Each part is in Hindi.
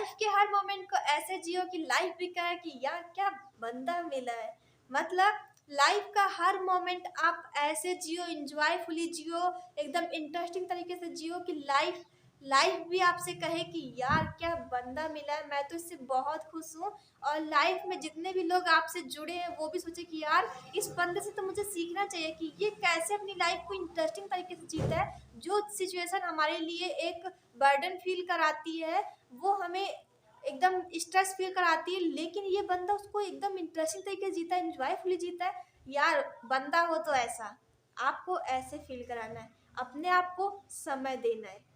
लाइफ के हर मोमेंट को ऐसे जियो कि लाइफ भी कहे कि यार क्या बंदा मिला है। मतलब लाइफ का हर मोमेंट आप ऐसे जियो, इंजॉयफुली जियो, एकदम इंटरेस्टिंग तरीके से जियो कि लाइफ लाइफ भी आपसे कहे कि यार क्या बंदा मिला है, मैं तो इससे बहुत खुश हूँ। और लाइफ में जितने भी लोग आपसे जुड़े हैं वो भी सोचे कि यार इस बंदे से तो मुझे सीखना चाहिए कि ये कैसे अपनी लाइफ को इंटरेस्टिंग तरीके से जीता है। जो सिचुएशन हमारे लिए एक बर्डन फील कराती है, वो हमें एकदम स्ट्रेस फील कराती है, लेकिन ये बंदा उसको एकदम इंटरेस्टिंग तरीके से जीता है, एंजॉयफुली जीता है। यार बंदा हो तो ऐसा आपको ऐसे फील कराना है, अपने आप को समय देना है।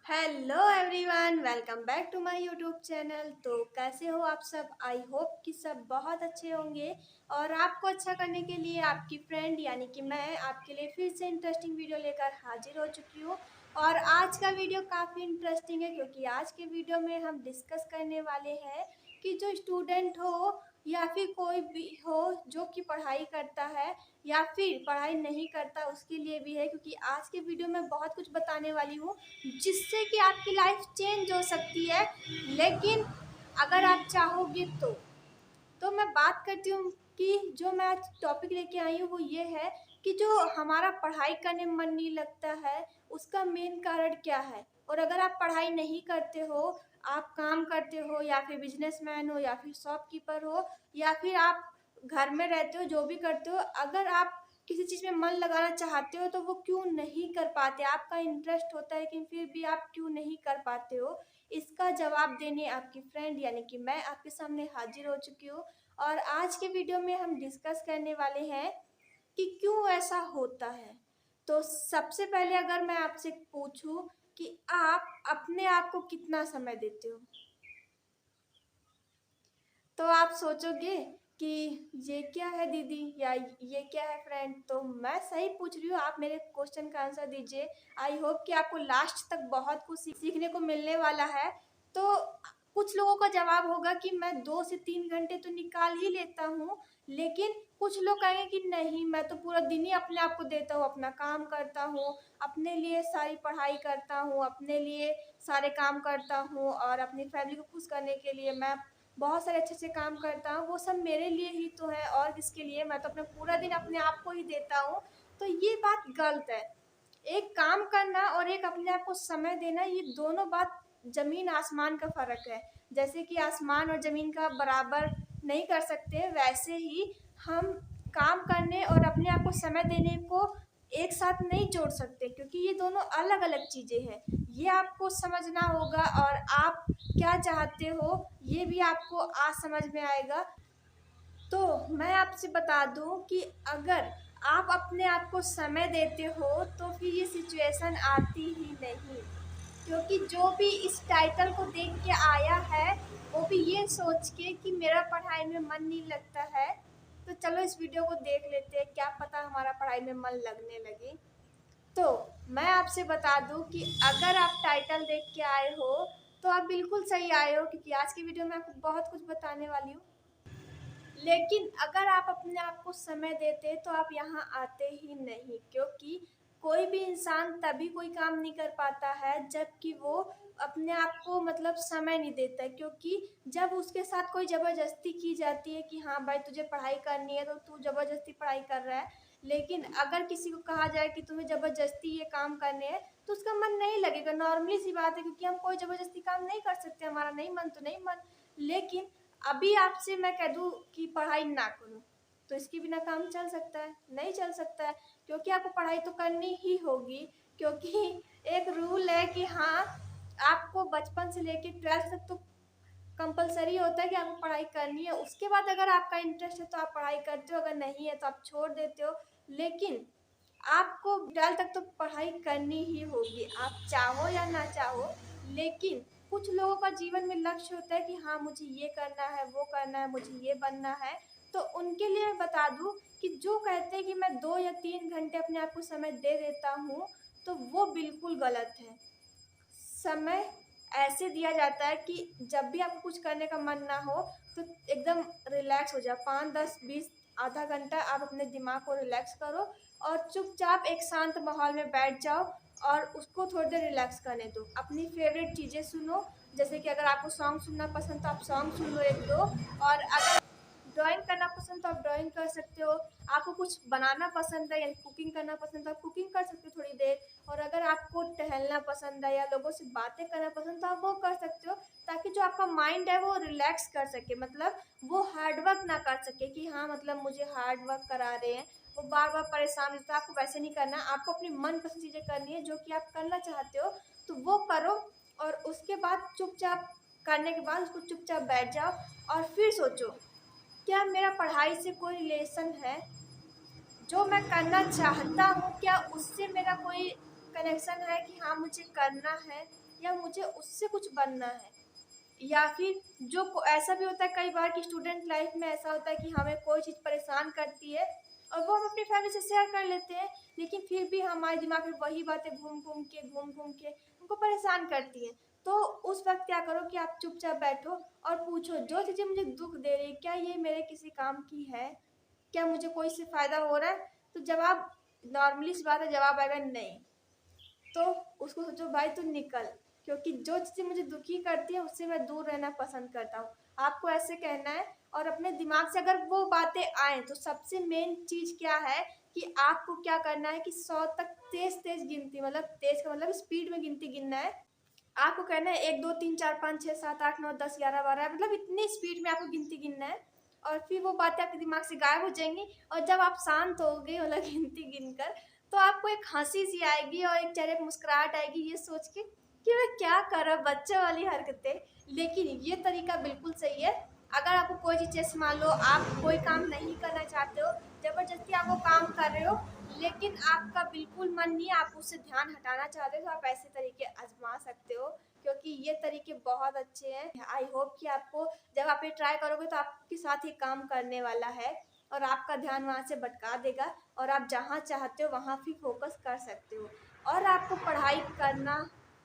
Hello everyone, welcome back to my YouTube channel. तो कैसे हो आप सब? आई होप कि सब बहुत अच्छे होंगे। और आपको अच्छा करने के लिए आपकी फ्रेंड यानी कि मैं आपके लिए फिर से इंटरेस्टिंग वीडियो लेकर हाजिर हो चुकी हूँ। और आज का वीडियो काफ़ी इंटरेस्टिंग है क्योंकि आज के वीडियो में हम डिस्कस करने वाले हैं कि जो स्टूडेंट हो या फिर कोई भी हो जो कि पढ़ाई करता है या फिर पढ़ाई नहीं करता, उसके लिए भी है। क्योंकि आज के वीडियो में बहुत कुछ बताने वाली हूँ जिससे कि आपकी लाइफ चेंज हो सकती है, लेकिन अगर आप चाहोगे तो मैं बात करती हूँ कि जो मैं आज टॉपिक लेके आई हूँ वो ये है कि जो हमारा पढ़ाई करने में मन नहीं लगता है उसका मेन कारण क्या है। और अगर आप पढ़ाई नहीं करते हो, आप काम करते हो या फिर बिजनेसमैन हो या फिर शॉपकीपर हो या फिर आप घर में रहते हो, जो भी करते हो, अगर आप किसी चीज़ में मन लगाना चाहते हो तो वो क्यों नहीं कर पाते? आपका इंटरेस्ट होता है लेकिन फिर भी आप क्यों नहीं कर पाते हो? इसका जवाब देने आपकी फ्रेंड यानी कि मैं आपके सामने हाजिर हो चुकी हूँ। और आज के वीडियो में हम डिस्कस करने वाले हैं कि क्यों ऐसा होता है। तो सबसे पहले अगर मैं आपसे पूछूं कि आप अपने आप को कितना समय देते हो, तो आप सोचोगे कि ये क्या है दीदी या ये क्या है फ्रेंड। तो मैं सही पूछ रही हूँ, आप मेरे क्वेश्चन का आंसर दीजिए। आई होप कि आपको लास्ट तक बहुत कुछ सीखने को मिलने वाला है। तो कुछ लोगों का जवाब होगा कि मैं 2 से 3 घंटे तो निकाल ही लेता हूँ, लेकिन कुछ लोग कहेंगे कि नहीं, मैं तो पूरा दिन ही अपने आप को देता हूँ, अपना काम करता हूँ, अपने लिए सारी पढ़ाई करता हूँ, अपने लिए सारे काम करता हूँ और अपनी फैमिली को खुश करने के लिए मैं बहुत सारे अच्छे अच्छे काम करता हूँ। वो सब मेरे लिए ही तो है और किसके लिए? मैं तो अपना पूरा दिन अपने आप को ही देता हूँ। तो ये बात गलत है। एक काम करना और एक अपने आप को समय देना, ये दोनों बात जमीन आसमान का फर्क है। जैसे कि आसमान और जमीन का बराबर नहीं कर सकते, वैसे ही हम काम करने और अपने आप को समय देने को एक साथ नहीं जोड़ सकते, क्योंकि ये दोनों अलग अलग चीज़ें हैं। ये आपको समझना होगा और आप क्या चाहते हो ये भी आपको आज समझ में आएगा। तो मैं आपसे बता दूं कि अगर आप अपने आप को समय देते हो तो फिर ये सिचुएशन आती ही नहीं। क्योंकि जो भी इस टाइटल को देख के आया है वो भी ये सोच के कि मेरा पढ़ाई में मन नहीं लगता है। तो चलो इस वीडियो को देख लेते हैं, क्या पता हमारा पढ़ाई में मन लगने लगे। तो मैं आपसे बता दूं कि अगर आप टाइटल देख के आए हो तो आप बिल्कुल सही आए हो, क्योंकि आज की वीडियो में आपको बहुत कुछ बताने वाली हूँ। लेकिन अगर आप अपने आप को समय देते तो आप यहाँ आते ही नहीं, क्योंकि कोई भी इंसान तभी कोई काम नहीं कर पाता है जबकि वो अपने आप को मतलब समय नहीं देता है। क्योंकि जब उसके साथ कोई ज़बरदस्ती की जाती है कि हाँ भाई तुझे पढ़ाई करनी है, तो तू ज़बरदस्ती पढ़ाई कर रहा है। लेकिन अगर किसी को कहा जाए कि तुम्हें ज़बरदस्ती ये काम करने हैं तो उसका मन नहीं लगेगा, नॉर्मली सी बात है, क्योंकि हम कोई ज़बरदस्ती काम नहीं कर सकते, हमारा नहीं मन तो नहीं मन। लेकिन अभी आपसे मैं कह दूँ कि पढ़ाई ना करो तो इसके बिना काम चल सकता है? नहीं चल सकता है, क्योंकि आपको पढ़ाई तो करनी ही होगी। क्योंकि एक रूल है कि हाँ, आपको बचपन से लेके 12th तक तो कंपलसरी होता है कि आपको पढ़ाई करनी है। उसके बाद अगर आपका इंटरेस्ट है तो आप पढ़ाई करते हो, अगर नहीं है तो आप छोड़ देते हो। लेकिन आपको 12th तक तो पढ़ाई करनी ही होगी, आप चाहो या ना चाहो। लेकिन कुछ लोगों का जीवन में लक्ष्य होता है कि हाँ मुझे ये करना है, वो करना है, मुझे ये बनना है। तो उनके लिए मैं बता दूं कि जो कहते हैं कि मैं 2 या 3 घंटे अपने आप को समय दे देता हूँ, तो वो बिल्कुल गलत है। समय ऐसे दिया जाता है कि जब भी आपको कुछ करने का मन ना हो तो एकदम रिलैक्स हो जाओ, 5, 10, 20 आधा घंटा आप अपने दिमाग को रिलैक्स करो और चुपचाप एक शांत माहौल में बैठ जाओ और उसको थोड़ी देर रिलैक्स करने दो। अपनी फेवरेट चीज़ें सुनो जैसे कि अगर आपको सॉन्ग सुनना पसंद तो आप सॉन्ग सुन लो 1-2, और अगर ड्राइंग करना पसंद तो आप ड्राइंग कर सकते हो। आपको कुछ बनाना पसंद है या कुकिंग करना पसंद है तो आप कुकिंग कर सकते हो थोड़ी देर। और अगर आपको टहलना पसंद है या लोगों से बातें करना पसंद तो आप वो कर सकते हो, ताकि जो आपका माइंड है वो रिलैक्स कर सके, मतलब वो हार्ड वर्क ना कर सके कि हाँ मतलब मुझे हार्ड वर्क करा रहे हैं, वो बार बार परेशान रहता है। आपको वैसे नहीं करना, आपको अपनी मनपसंद चीज़ें करनी है जो कि आप करना चाहते हो तो वो करो। और उसके बाद चुपचाप करने के बाद उसको चुपचाप बैठ जाओ और फिर सोचो, क्या मेरा पढ़ाई से कोई रिलेशन है? जो मैं करना चाहता हूँ क्या उससे मेरा कोई कनेक्शन है कि हाँ मुझे करना है, या मुझे उससे कुछ बनना है? या फिर ऐसा भी होता है कई बार कि स्टूडेंट लाइफ में ऐसा होता है कि हमें कोई चीज़ परेशान करती है और वो हम अपनी फैमिली से शेयर कर लेते हैं, लेकिन फिर भी हमारे दिमाग में वही बातें घूम घूम के हमको परेशान करती हैं। तो उस वक्त क्या करो कि आप चुपचाप बैठो और पूछो, जो चीज़ें मुझे दुख दे रही है क्या ये मेरे किसी काम की है? क्या मुझे कोई इससे फ़ायदा हो रहा है? तो जवाब, नॉर्मली सी बात है, जवाब आएगा नहीं। तो उसको सोचो भाई तू निकल, क्योंकि जो चीज़ें मुझे दुखी करती है उससे मैं दूर रहना पसंद करता हूँ। आपको ऐसे कहना है। और अपने दिमाग से अगर वो बातें आए तो सबसे मेन चीज़ क्या है कि आपको क्या करना है कि 100 तक तेज तेज गिनती, मतलब तेज का मतलब स्पीड में गिनती गिनना है। आपको कहना है 1 2 3 4 5 6 7 8 9 10 11 12, मतलब इतनी स्पीड में आपको गिनती गिनना है। और फिर वो बातें आपके दिमाग से गायब हो जाएंगी। और जब आप शांत हो गए मतलब गिनती गिनकर, तो आपको एक हंसी सी आएगी और एक चेहरे पर मुस्कुराहट आएगी ये सोच के कि मैं क्या कर रहा, बच्चे वाली हरकतें। लेकिन ये तरीका बिल्कुल सही है। अगर आपको कोई चीज़, जैसे मान लो आप कोई काम नहीं करना चाहते हो, ज़बरदस्ती आप वो काम कर रहे हो, लेकिन आपका बिल्कुल मन नहीं है, आप उससे ध्यान हटाना चाहते हो, तो आप ऐसे तरीके आजमा सकते हो, क्योंकि ये तरीके बहुत अच्छे हैं। आई होप कि आपको, जब आप ये ट्राई करोगे तो आपके साथ ये काम करने वाला है और आपका ध्यान वहाँ से भटका देगा और आप जहाँ चाहते हो वहाँ भी फोकस कर सकते हो। और आपको पढ़ाई करना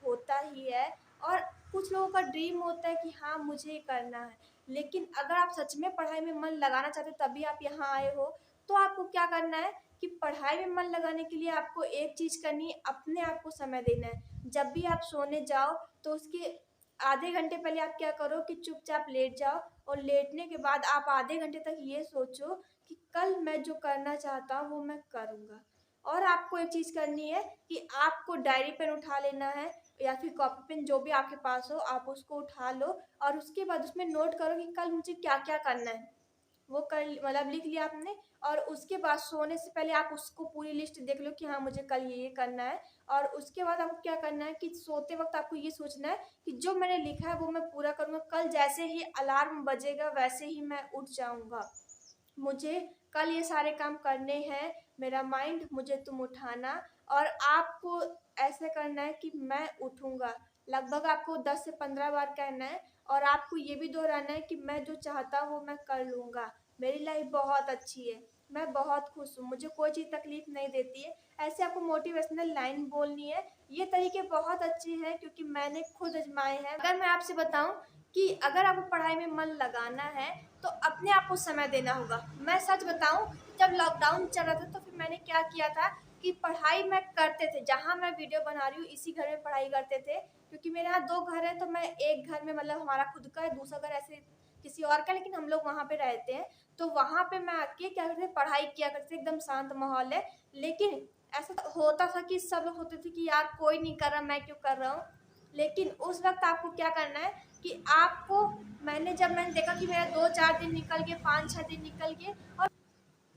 होता ही है, और कुछ लोगों का ड्रीम होता है कि हाँ मुझे ये करना है, लेकिन अगर आप सच में पढ़ाई में मन लगाना चाहते हो तभी आप यहाँ आए हो, तो आपको क्या करना है कि पढ़ाई में मन लगाने के लिए आपको एक चीज़ करनी है, अपने आप को समय देना है। जब भी आप सोने जाओ तो उसके आधे घंटे पहले आप क्या करो कि चुपचाप लेट जाओ, और लेटने के बाद आप आधे घंटे तक ये सोचो कि कल मैं जो करना चाहता हूँ वो मैं करूँगा। और आपको एक चीज़ करनी है कि आपको डायरी पेन उठा लेना है, या फिर कॉपी पेन जो भी आपके पास हो आप उसको उठा लो, और उसके बाद उसमें नोट करो कि कल मुझे क्या क्या करना है। वो कर मतलब लिख लिया आपने, और उसके बाद सोने से पहले आप उसको पूरी लिस्ट देख लो कि हाँ मुझे कल ये करना है। और उसके बाद आपको क्या करना है कि सोते वक्त आपको ये सोचना है कि जो मैंने लिखा है वो मैं पूरा करूँगा, कल जैसे ही अलार्म बजेगा वैसे ही मैं उठ जाऊँगा। मुझे कल ये सारे काम करने हैं, मेरा माइंड मुझे तुम उठाना। और आपको ऐसे करना है कि मैं उठूँगा, लगभग आपको 10 से 15 बार कहना है। और आपको ये भी दोहराना है कि मैं जो चाहता हूँ वो मैं कर लूँगा, मेरी लाइफ बहुत अच्छी है, मैं बहुत खुश हूँ, मुझे कोई चीज़ तकलीफ नहीं देती है। ऐसे आपको मोटिवेशनल लाइन बोलनी है। ये तरीके बहुत अच्छे हैं क्योंकि मैंने खुद आजमाए हैं। अगर मैं आपसे बताऊँ कि अगर आपको पढ़ाई में मन लगाना है तो अपने आप को समय देना होगा। मैं सच बताऊँ, जब लॉकडाउन चल रहा था तो फिर मैंने क्या किया था कि पढ़ाई मैं करते थे, जहाँ मैं वीडियो बना रही हूँ इसी घर में पढ़ाई करते थे, क्योंकि मेरे यहाँ 2 घर हैं, तो मैं एक घर में, मतलब हमारा खुद का है, दूसरा घर ऐसे किसी और का, लेकिन हम लोग वहाँ पे रहते हैं। तो वहाँ पे मैं आके क्या करते थे, पढ़ाई किया करते थे, एकदम शांत माहौल है। लेकिन ऐसा होता था कि सब लोग होते थे कि यार कोई नहीं कर रहा, मैं क्यों कर रहा हूँ। लेकिन उस वक्त आपको क्या करना है कि आपको, जब मैंने देखा कि मेरा 2-4 दिन निकल गए, 5-6 दिन निकल गए और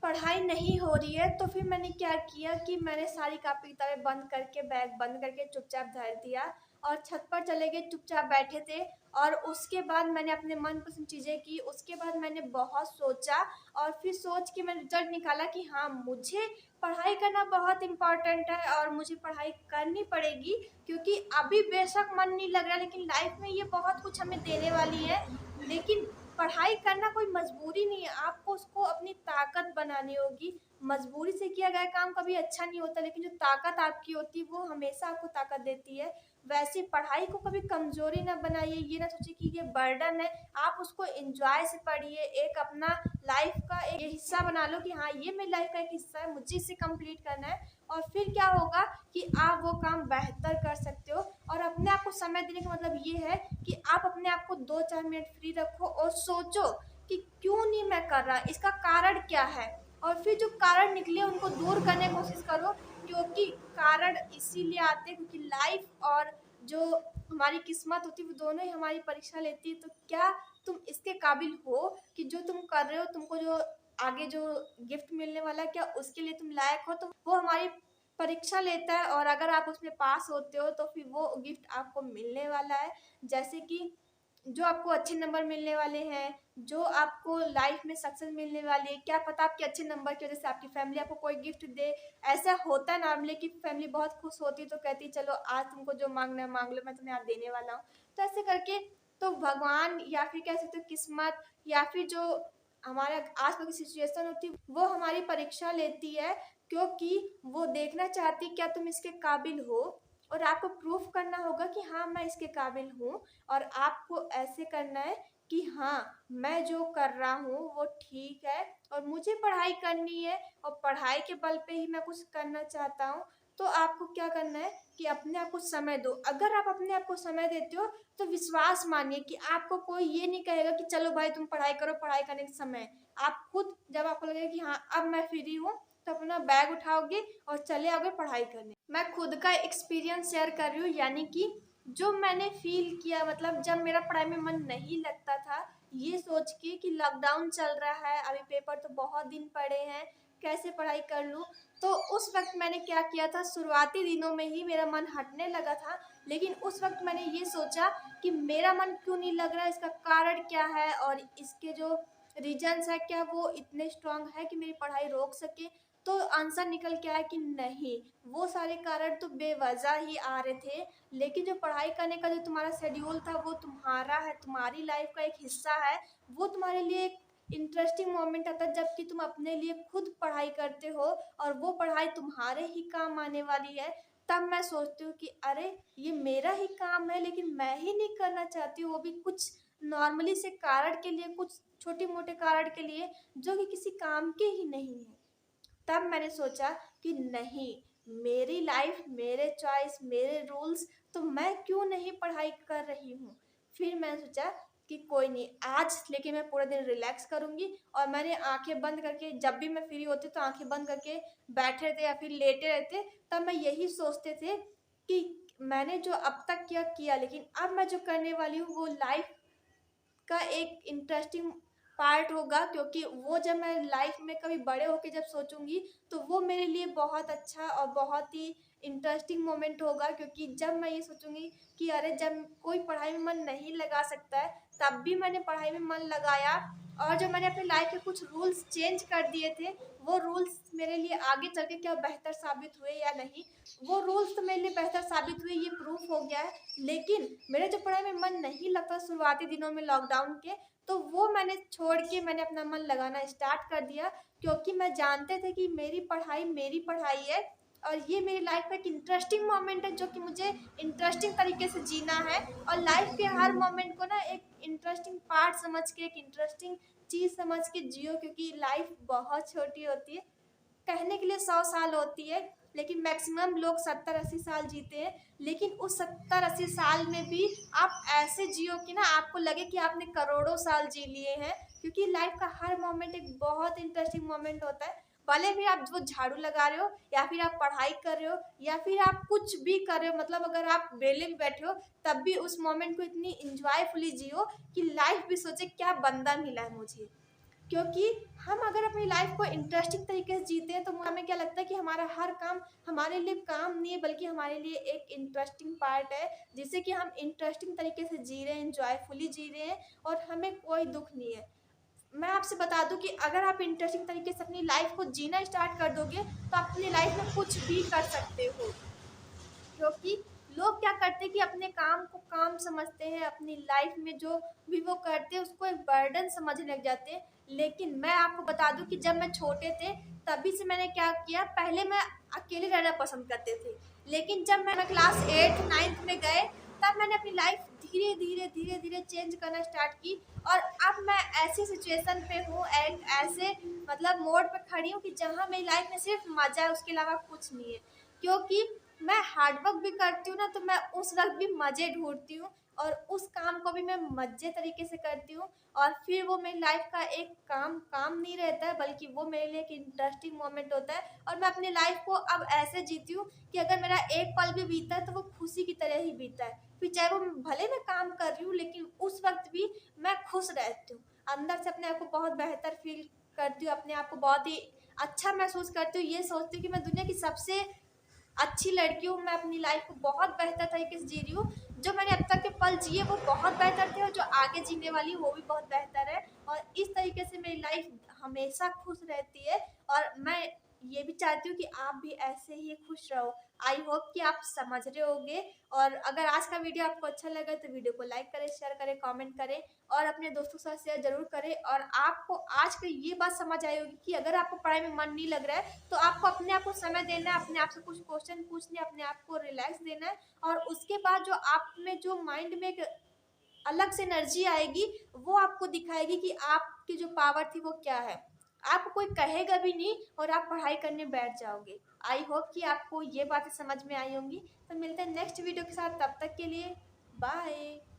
पढ़ाई नहीं हो रही है, तो फिर मैंने क्या किया कि मैंने सारी कॉपी किताबें बंद करके, बैग बंद करके चुपचाप धर दिया और छत पर चले गए, चुपचाप बैठे थे। और उसके बाद मैंने अपने मनपसंद चीज़ें की। उसके बाद मैंने बहुत सोचा और फिर सोच के मैंने रिजल्ट निकाला कि हाँ मुझे पढ़ाई करना बहुत इम्पोर्टेंट है और मुझे पढ़ाई करनी पड़ेगी, क्योंकि अभी बेशक मन नहीं लग रहा, लेकिन लाइफ में ये बहुत कुछ हमें देने वाली है। लेकिन पढ़ाई करना कोई मजबूरी नहीं है, आपको उसको अपनी ताकत बनानी होगी। मजबूरी से किया गया काम कभी अच्छा नहीं होता, लेकिन जो ताकत आपकी होती है वो हमेशा आपको ताकत देती है। वैसे पढ़ाई को कभी कमज़ोरी ना बनाइए, ये ना सोचिए कि ये बर्डन है, आप उसको एन्जॉय से पढ़िए, एक अपना लाइफ़ का एक हिस्सा बना लो कि हाँ, ये मेरी लाइफ़ का एक हिस्सा है, मुझे इसे कंप्लीट करना है। और फिर क्या होगा कि आप वो काम बेहतर कर सकते हो। और अपने आप को समय देने का मतलब ये है कि आप अपने आप को 2-4 मिनट फ्री रखो और सोचो कि क्यों नहीं मैं कर रहा, इसका कारण क्या है? और फिर जो कारण निकले उनको दूर करने की कोशिश करो, क्योंकि कारण इसीलिए आते हैं क्योंकि लाइफ और जो हमारी किस्मत होती है वो दोनों ही हमारी परीक्षा लेती है। तो क्या तुम इसके काबिल हो कि जो तुम कर रहे हो, तुमको जो आगे जो गिफ्ट मिलने वाला है क्या उसके लिए तुम लायक हो? तो वो हमारी परीक्षा लेता है और अगर आप उसमें पास होते हो तो फिर वो गिफ्ट आपको मिलने वाला है। जैसे कि जो आपको अच्छे नंबर मिलने वाले हैं, जो आपको लाइफ में सक्सेस मिलने वाली है, क्या पता आपके अच्छे नंबर की वजह से आपकी फैमिली आपको कोई गिफ्ट दे। ऐसा होता है नॉर्मली कि फैमिली बहुत खुश होती है तो कहती है चलो आज तुमको जो मांगना है मांग लो, मैं तुम्हें आज देने वाला हूँ। तो ऐसे करके तो भगवान या फिर कह सकते हो किस्मत या फिर जो हमारे आस पास की सिचुएशन होती है वो हमारी परीक्षा लेती है, क्योंकि वो देखना चाहती है क्या तुम इसके काबिल हो। और आपको प्रूफ करना होगा कि हाँ मैं इसके काबिल हूँ। और आपको ऐसे करना है कि हाँ मैं जो कर रहा हूँ वो ठीक है और मुझे पढ़ाई करनी है और पढ़ाई के बल पे ही मैं कुछ करना चाहता हूँ। तो आपको क्या करना है कि अपने आप को समय दो। अगर आप अपने आप को समय देते हो तो विश्वास मानिए कि आपको कोई ये नहीं कहेगा कि चलो भाई तुम पढ़ाई करो, पढ़ाई करने के समय है। आप खुद जब आपको लगेगा कि हाँ अब मैं फ्री हूँ तो अपना बैग उठाओगे और चले आओगे पढ़ाई करने। मैं खुद का एक्सपीरियंस शेयर कर रही हूँ, यानी कि जो मैंने फील किया, मतलब जब मेरा पढ़ाई में मन नहीं लगता था, ये सोच के कि लॉकडाउन चल रहा है, अभी पेपर तो बहुत दिन पड़े हैं, कैसे पढ़ाई कर लूँ। तो उस वक्त मैंने क्या किया था, शुरुआती दिनों में ही मेरा मन हटने लगा था, लेकिन उस वक्त मैंने ये सोचा कि मेरा मन क्यों नहीं लग रहा, इसका कारण क्या है और इसके जो रीजन्स है क्या वो इतने स्ट्रांग है कि मेरी पढ़ाई रोक सके। तो आंसर निकल के आया कि नहीं, वो सारे कारण तो बेवजह ही आ रहे थे, लेकिन जो पढ़ाई करने का जो तुम्हारा शेड्यूल था वो तुम्हारा है, तुम्हारी लाइफ का एक हिस्सा है। वो तुम्हारे लिए एक इंटरेस्टिंग मोमेंट आता है जबकि तुम अपने लिए खुद पढ़ाई करते हो और वो पढ़ाई तुम्हारे ही काम आने वाली है। तब मैं सोचती हूँ कि अरे ये मेरा ही काम है लेकिन मैं ही नहीं करना चाहती हूँ, वो भी कुछ नॉर्मली से कारण के लिए, कुछ छोटे मोटे कारण के लिए जो कि किसी काम के ही नहीं है। तब मैंने सोचा कि नहीं, मेरी लाइफ, मेरे चॉइस, मेरे रूल्स, तो मैं क्यों नहीं पढ़ाई कर रही हूँ। फिर मैंने सोचा कि कोई नहीं, आज लेकिन मैं पूरा दिन रिलैक्स करूँगी। और मैंने आंखें बंद करके, जब भी मैं फ्री होती तो आंखें बंद करके बैठे रहते या फिर लेटे रहते, तब मैं यही सोचते थे कि मैंने जो अब तक किया किया, लेकिन अब मैं जो करने वाली हूँ वो लाइफ का एक इंटरेस्टिंग पार्ट होगा, क्योंकि वो जब मैं लाइफ में कभी बड़े होके जब सोचूंगी तो वो मेरे लिए बहुत अच्छा और बहुत ही इंटरेस्टिंग मोमेंट होगा। क्योंकि जब मैं ये सोचूंगी कि अरे जब कोई पढ़ाई में मन नहीं लगा सकता है तब भी मैंने पढ़ाई में मन लगाया, और जो मैंने अपनी लाइफ के कुछ रूल्स चेंज कर दिए थे वो रूल्स मेरे लिए आगे चल के क्या बेहतर साबित हुए या नहीं, वो रूल्स तो मेरे लिए बेहतर साबित हुए, ये प्रूफ हो गया है। लेकिन मेरे जो पढ़ाई में मन नहीं लगता शुरुआती दिनों में लॉकडाउन के, तो वो मैंने छोड़ के मैंने अपना मन लगाना स्टार्ट कर दिया, क्योंकि मैं जानते थे कि मेरी पढ़ाई है और ये मेरी लाइफ का एक इंटरेस्टिंग मोमेंट है जो कि मुझे इंटरेस्टिंग तरीके से जीना है। और लाइफ के हर मोमेंट को ना एक इंटरेस्टिंग पार्ट समझ के, एक इंटरेस्टिंग चीज़ समझ के जियो, क्योंकि लाइफ बहुत छोटी होती है। कहने के लिए 100 साल होती है लेकिन मैक्सिमम लोग 70-80 साल जीते हैं। लेकिन उस 70-80 साल में भी आप ऐसे जियो कि ना आपको लगे कि आपने करोड़ों साल जी लिए हैं, क्योंकि लाइफ का हर मोमेंट एक बहुत इंटरेस्टिंग मोमेंट होता है। भले भी आप वो झाड़ू लगा रहे हो या फिर आप पढ़ाई कर रहे हो या फिर आप कुछ भी कर रहे हो, मतलब अगर आप बेले भी बैठे हो तब भी उस मोमेंट को इतनी इंजॉयफुली जियो कि लाइफ भी सोचे क्या बंदा मिला है मुझे। क्योंकि हम अगर अपनी लाइफ को इंटरेस्टिंग तरीके से जीते हैं तो हमें क्या लगता है कि हमारा हर काम हमारे लिए काम नहीं है, बल्कि हमारे लिए एक इंटरेस्टिंग पार्ट है, जिससे कि हम इंटरेस्टिंग तरीके से जी रहे हैं, इंजॉयफुली जी रहे हैं और हमें कोई दुख नहीं है। मैं आपसे बता दूं कि अगर आप इंटरेस्टिंग तरीके से अपनी लाइफ को जीना स्टार्ट कर दोगे तो आप अपनी लाइफ में कुछ भी कर सकते हो। क्योंकि लोग क्या करते हैं कि अपने काम को काम समझते हैं, अपनी लाइफ में जो भी वो करते हैं उसको एक बर्डन समझने लग जाते हैं। लेकिन मैं आपको बता दूं कि जब मैं छोटे थे तभी से मैंने क्या किया, पहले मैं अकेले रहना पसंद करते थे, लेकिन जब मैं क्लास 8 9th में गए, तब मैंने अपनी लाइफ धीरे धीरे धीरे धीरे चेंज करना स्टार्ट की। और अब मैं ऐसी सिचुएशन पे हूँ, एक ऐसे मतलब मोड़ पे खड़ी हूँ कि जहाँ मेरी लाइफ में सिर्फ मजा है, उसके अलावा कुछ नहीं है। क्योंकि मैं हार्ड वर्क भी करती हूँ ना, तो मैं उस वक्त भी मजे ढूंढती हूँ और उस काम को भी मैं मजे तरीके से करती हूँ। और फिर वो मेरी लाइफ का एक काम काम नहीं रहता है, बल्कि वो मेरे लिए एक इंटरेस्टिंग मोमेंट होता है। और मैं अपनी लाइफ को अब ऐसे जीती हूँ कि अगर मेरा एक पल भी बीता है तो वो खुशी की तरह ही बीता है। फिर चाहे वो भले मैं काम कर रही हूँ, लेकिन उस वक्त भी मैं खुश रहती हूँ। अंदर से अपने आप को बहुत बेहतर फील करती हूँ, अपने आप को बहुत ही अच्छा महसूस करती हूँ। ये सोचती हूँ कि मैं दुनिया की सबसे अच्छी लड़की हूँ। मैं अपनी लाइफ को बहुत बेहतर तरीके से जी रही हूँ। जो मैंने अब तक के पल जिए वो बहुत बेहतर थे, और जो आगे जीने वाली हूँ वो भी बहुत बेहतर है। और इस तरीके से मेरी लाइफ हमेशा खुश रहती है। और मैं ये भी चाहती हूँ कि आप भी ऐसे ही खुश रहो। आई होप कि आप समझ रहे होंगे। और अगर आज का वीडियो आपको अच्छा लगा तो वीडियो को लाइक करें, शेयर करें, कमेंट करें और अपने दोस्तों के साथ शेयर जरूर करें। और आपको आज की ये बात समझ आई होगी कि अगर आपको पढ़ाई में मन नहीं लग रहा है तो आपको अपने आप को समय देना है, अपने आप से कुछ क्वेश्चन पूछने, अपने आप को रिलैक्स देना है। और उसके बाद जो आप में जो माइंड में एक अलग से एनर्जी आएगी, वो आपको दिखाएगी कि आपकी जो पावर थी वो क्या है। आपको कोई कहेगा भी नहीं और आप पढ़ाई करने बैठ जाओगे। आई होप कि आपको ये बातें समझ में आई होंगी। तो मिलते हैं नेक्स्ट वीडियो के साथ, तब तक के लिए बाय।